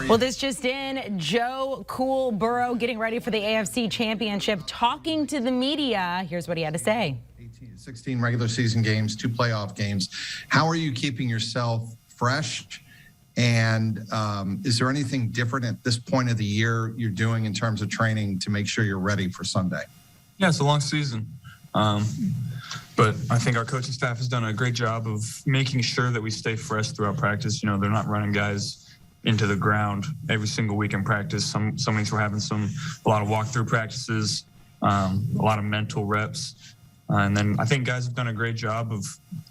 Well, this just in, Joe "Cool" Burrow getting ready for the AFC Championship, talking to the media. Here's what he had to say. 16 regular season games, 2 playoff games. How are you keeping yourself fresh? And is there anything different at this point of the year you're doing in terms of training to make sure you're ready for Sunday? Yeah, it's a long season. But I think our coaching staff has done a great job of making sure that we stay fresh throughout practice. You know, they're not running guys into the ground every single week in practice. Some weeks we're having a lot of walkthrough practices, a lot of mental reps. And then I think guys have done a great job of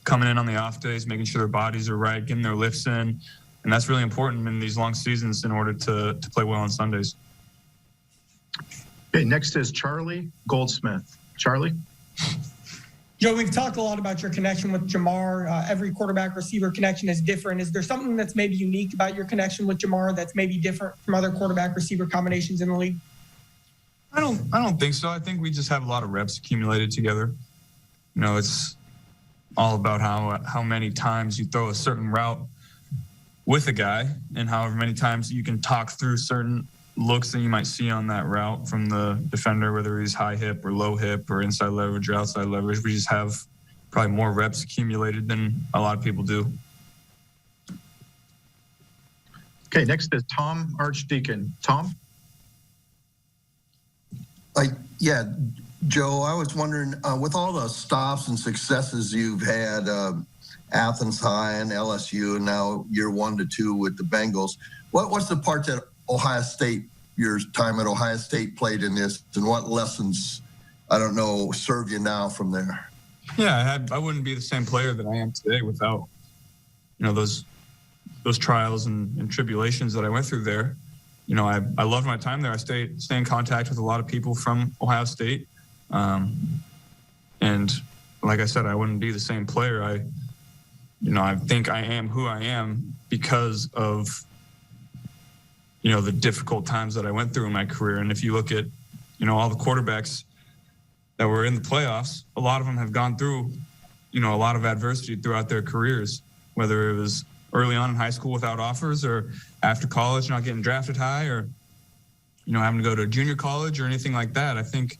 coming in on the off days, making sure their bodies are right, getting their lifts in. And that's really important in these long seasons in order to play well on Sundays. Okay, next is Charlie Goldsmith. Charlie? Joe, we've talked a lot about your connection with Jamar. Every quarterback-receiver connection is different. Is there something that's maybe unique about your connection with Jamar that's maybe different from other quarterback-receiver combinations in the league? I don't think so. I think we just have a lot of reps accumulated together. You know, it's all about how many times you throw a certain route with a guy and however many times you can talk through certain looks that you might see on that route from the defender, whether he's high hip or low hip or inside leverage or outside leverage. We just have probably more reps accumulated than a lot of people do. Okay, next is Tom Archdeacon. Tom? Yeah, Joe, I was wondering, with all the stops and successes you've had, Athens High and LSU, and now year 1 to 2 with the Bengals, what's the part that Ohio State, your time at Ohio State, played in this, and what lessons, I don't know, serve you now from there? Yeah, I wouldn't be the same player that I am today without, you know, those trials and tribulations that I went through there. You know, I loved my time there. I stay in contact with a lot of people from Ohio State, and like I said, I wouldn't be the same player. I think I am who I am because of, you know, the difficult times that I went through in my career. And if you look at, you know, all the quarterbacks that were in the playoffs, a lot of them have gone through, you know, a lot of adversity throughout their careers, whether it was early on in high school without offers or after college not getting drafted high or, you know, having to go to junior college or anything like that. I think,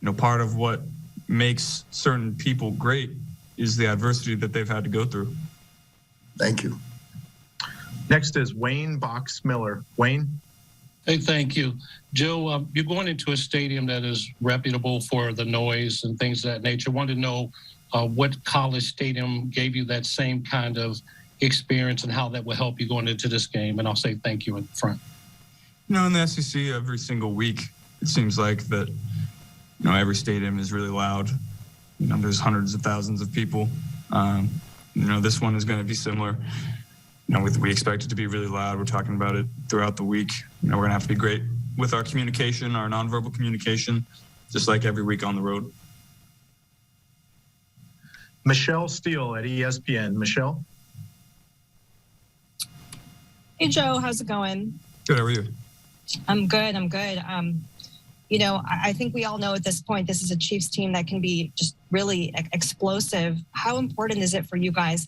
you know, part of what makes certain people great is the adversity that they've had to go through. Thank you. Next is Wayne Box Miller. Wayne? Hey, thank you. Joe, you're going into a stadium that is reputable for the noise and things of that nature. I wanted to know what college stadium gave you that same kind of experience and how that will help you going into this game. And I'll say thank you in front. You know, in the SEC, every single week, it seems like that, you know, every stadium is really loud. You know, there's hundreds of thousands of people. You know, this one is going to be similar. You know, we expect it to be really loud. We're talking about it throughout the week. You know, we're going to have to be great with our communication, our nonverbal communication, just like every week on the road. Michelle Steele at ESPN. Michelle? Hey, Joe, how's it going? Good, how are you? I'm good. You know, I think we all know at this point, this is a Chiefs team that can be just really explosive. How important is it for you guys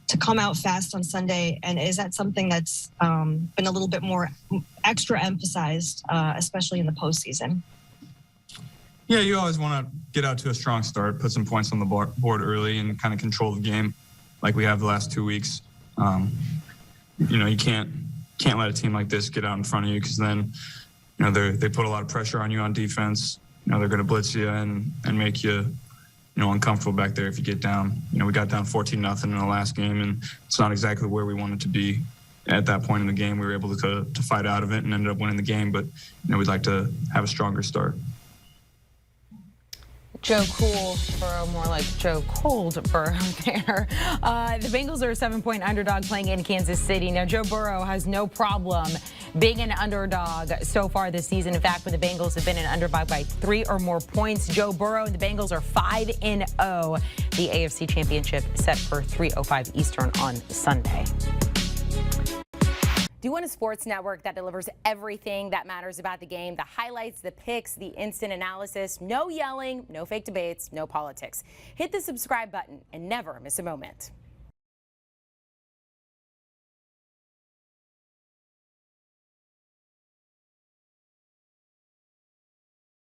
to come out fast on Sunday? And is that something that's been a little bit more extra emphasized, especially in the postseason? Yeah, you always want to get out to a strong start, put some points on the board early and kind of control the game like we have the last 2 weeks. You know, you can't let a team like this get out in front of you because then, you know, they put a lot of pressure on you on defense. You know, they're going to blitz you and make you, you know, uncomfortable back there if you get down. You know, we got down 14-0 in the last game, and it's not exactly where we wanted to be at that point in the game. We were able to fight out of it and ended up winning the game, but, you know, we'd like to have a stronger start. Joe Cool Burrow, more like Joe Cold Burrow there. The Bengals are a 7-point underdog playing in Kansas City. Now, Joe Burrow has no problem being an underdog so far this season. In fact, when the Bengals have been an underdog by 3 or more points, Joe Burrow and the Bengals are 5-0. The AFC Championship set for 3:05 Eastern on Sunday. Do you want a sports network that delivers everything that matters about the game? The highlights, the picks, the instant analysis, no yelling, no fake debates, no politics. Hit the subscribe button and never miss a moment.